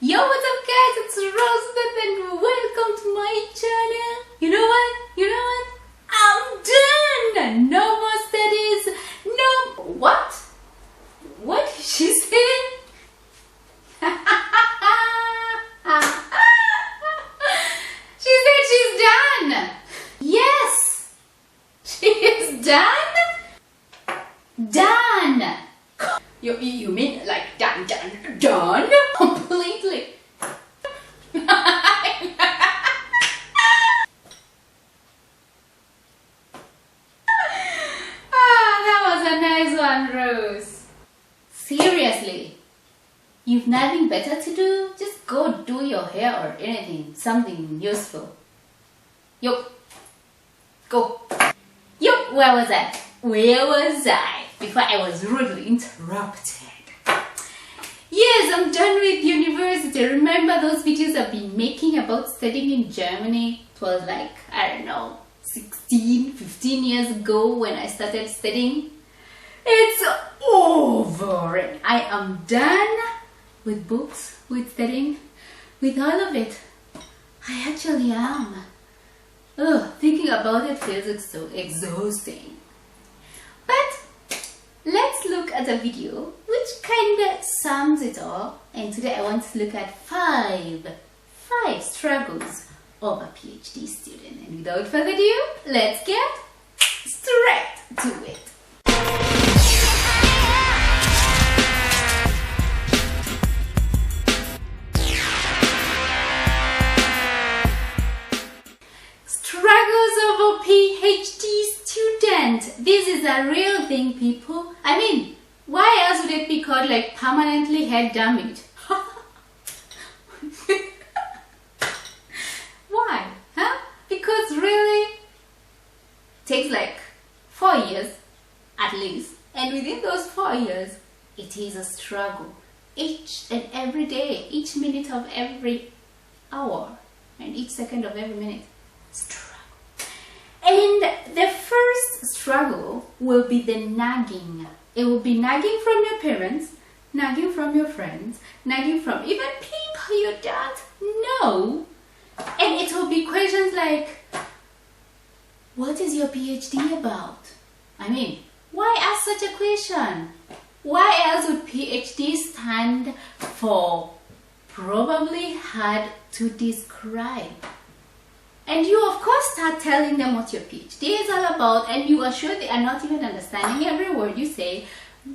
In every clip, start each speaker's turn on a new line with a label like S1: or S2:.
S1: Yo, what's up guys, it's Rosebeth and welcome to my channel. You know what? I'm done! No more studies, no... What? What did she say? She said she's done! Yes! She is done? Done! You mean like done completely? That was a nice one, Rose. Seriously, you've nothing better to do? Just go do your hair or anything, something useful. Yup, go. Yup, where was I? Before I was rudely interrupted. Yes, I'm done with university. Remember those videos I've been making about studying in Germany? It was like, I don't know, 15 years ago when I started studying. It's over. I am done with books, with studying, with all of it. I actually am. Thinking about it feels so exhausting. But let's look at a video which kind of sums it all, and today I want to look at five struggles of a PhD student. And without further ado, let's get straight to it. Struggles of a PhD student. This is a real thing, people. I mean, why else would it be called like permanently head damage? Why? Huh? Because really, it takes like 4 years at least. And within those 4 years, it is a struggle. Each and every day, each minute of every hour, and each second of every minute. Struggle. And the first struggle will be the nagging. It will be nagging from your parents, nagging from your friends, nagging from even people you don't know. And it will be questions like, what is your PhD about? I mean, why ask such a question? Why else would PhD stand for? Probably hard to describe. And you of course start telling them what your PhD is all about, and you are sure they are not even understanding every word you say,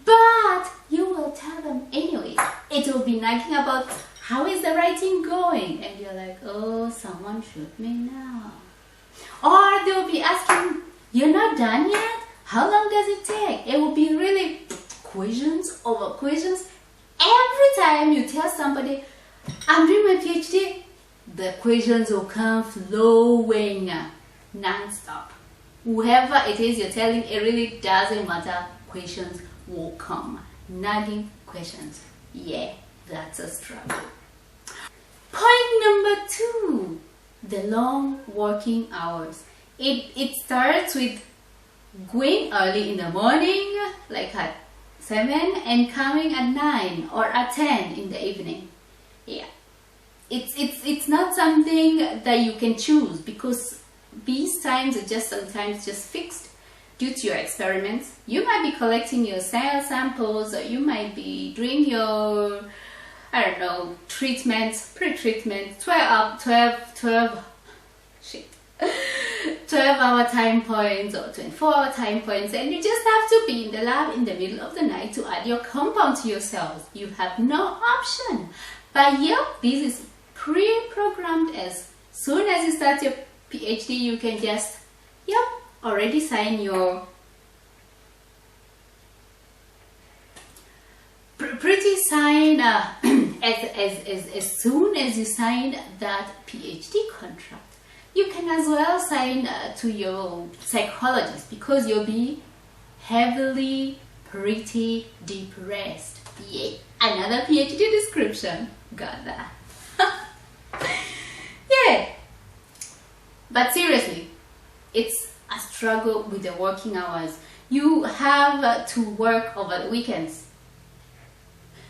S1: but you will tell them anyway. It will be nagging about how is the writing going, and you're like, oh, someone shoot me now. Or they will be asking, you're not done yet? How long does it take? It will be really questions over questions. Every time you tell somebody, I'm doing my PhD, the questions will come flowing non-stop. Whoever it is you're telling, it really doesn't matter. Questions will come. Nagging questions. Yeah, that's a struggle. Point number 2, the long working hours. It starts with going early in the morning, like at 7, and coming at 9 or at 10 in the evening. Yeah. It's not something that you can choose, because these times are just sometimes just fixed due to your experiments. You might be collecting your cell samples, or you might be doing your, I don't know, treatments, pre-treatment, 12-hour time points or 24-hour time points, and you just have to be in the lab in the middle of the night to add your compound to your cells. You have no option. But yeah, this is pre-programmed. As soon as you start your PhD, you can just, already sign your as soon as you sign that PhD contract, you can as well sign to your psychologist, because you'll be heavily pretty depressed. Yeah, another PhD description. Got that. Yeah. But seriously, it's a struggle with the working hours. You have to work over the weekends.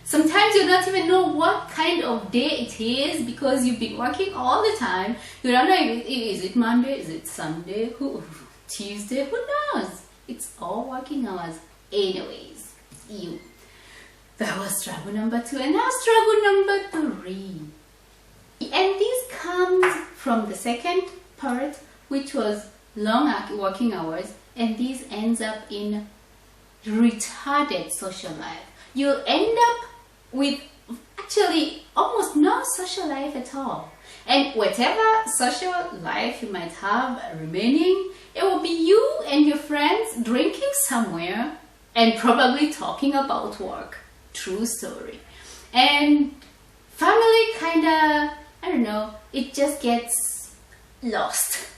S1: Sometimes you don't even know what kind of day it is because you've been working all the time. You don't know is it Monday, is it Sunday, Tuesday, who knows? It's all working hours. Anyways, that was struggle number 2, and now struggle number 3. And this comes from the second part, which was long working hours, and this ends up in retarded social life. You'll end up with actually almost no social life at all. And whatever social life you might have remaining, it will be you and your friends drinking somewhere and probably talking about work. True story. And family kinda, I don't know, it just gets lost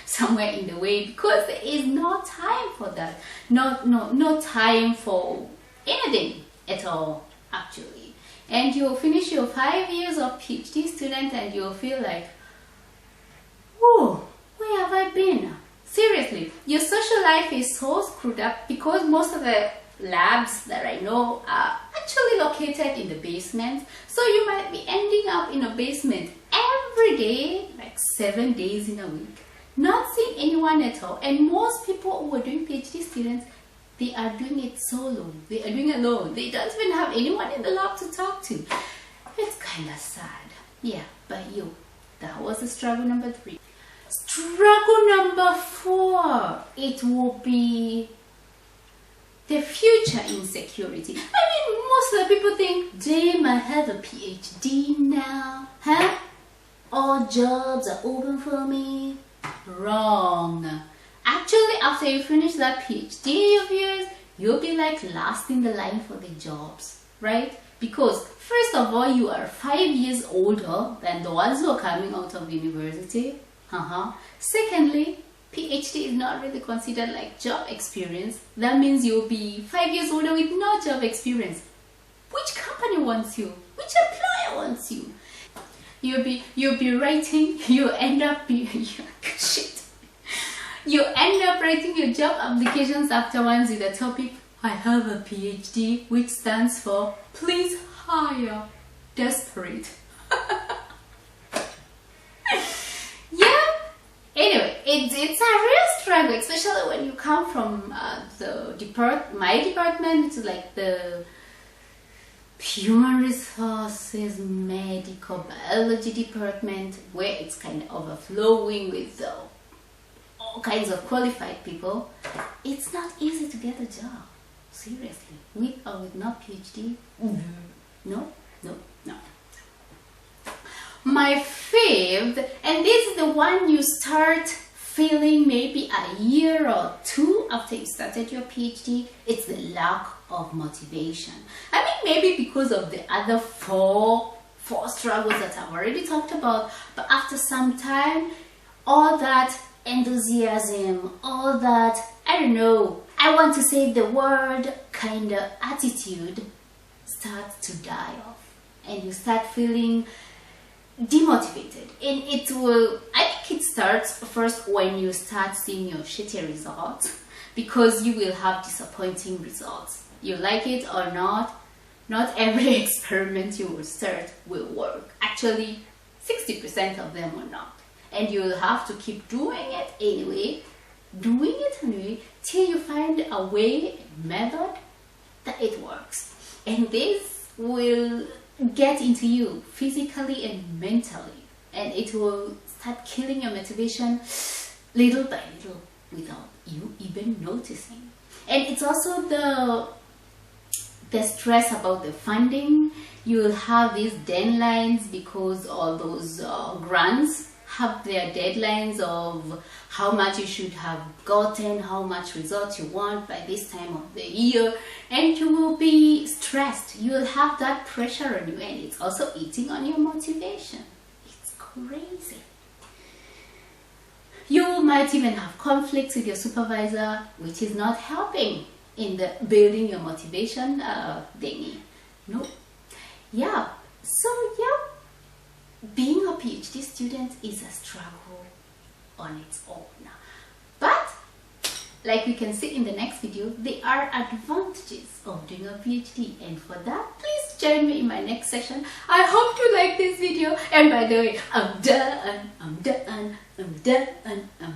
S1: somewhere in the way because there is no time for that. No time for anything at all, actually. And you'll finish your 5 years of PhD student and you'll feel like, whoa, where have I been? Seriously, your social life is so screwed up because most of the labs that I know are actually located in the basement. So you might be ending up in a basement every day, like 7 days in a week, not seeing anyone at all. And most people who are doing PhD students, they are doing it solo. They are doing it alone. They don't even have anyone in the lab to talk to. It's kind of sad. Yeah, but that was the struggle number 3. Struggle number 4, it will be the future insecurity. I mean, most of the people think, damn, I have a PhD now, huh? All jobs are open for me. Wrong. Actually, after you finish that PhD of yours, you'll be like last in the line for the jobs, right? Because first of all, you are 5 years older than the ones who are coming out of university. Secondly, PhD is not really considered like job experience. That means you'll be 5 years older with no job experience. Which company wants you? Which employer wants you? You'll be writing. You end up You end up writing your job applications afterwards with the topic, I have a PhD, which stands for please hire desperate. Yeah. Anyway, it's a real struggle, especially when you come from my department, which is like the human resources, medical biology department, where it's kind of overflowing with all kinds of qualified people. It's not easy to get a job. Seriously, with or with no PhD. No. My fifth, and this is the one you start feeling maybe a year or 2 after you started your PhD, it's the lack of motivation. I mean, maybe because of the other four struggles that I've already talked about, but after some time, all that enthusiasm, all that, I don't know, I want to say the word kind of attitude starts to die off, and you start feeling demotivated. And I think it starts first when you start seeing your shitty results, because you will have disappointing results. You like it or not every experiment you will start will work. Actually, 60% of them will not. And you will have to keep doing it anyway, till you find a way, method that it works. And this will get into you physically and mentally, and it will start killing your motivation little by little without you even noticing. And it's also the stress about the funding. You will have these deadlines because all those grants have their deadlines of how much you should have gotten, how much results you want by this time of the year, and you will be stressed. You will have that pressure on you, and it's also eating on your motivation. It's crazy. You might even have conflicts with your supervisor, which is not helping in the building your motivation thingy. No. Yeah. So yeah, being a PhD student is a struggle on its own. But like we can see in the next video, there are advantages of doing a PhD, and for that, please join me in my next session. I hope you like this video. And by the way, I'm done.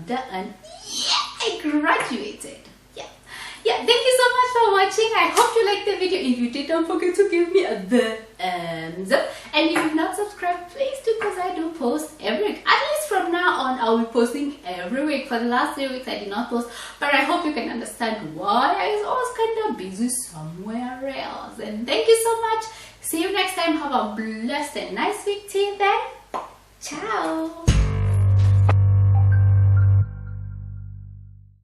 S1: Yeah, I graduated. Yeah, thank you so much for watching. I hope you liked the video. If you did, don't forget to give me a thumbs up. And if you've not subscribed, please do, because I do post every week. At least from now on, I'll be posting every week. For the last 3 weeks, I did not post. But I hope you can understand why I was always kind of busy somewhere else. And thank you so much. See you next time. Have a blessed and nice week. Till then, ciao.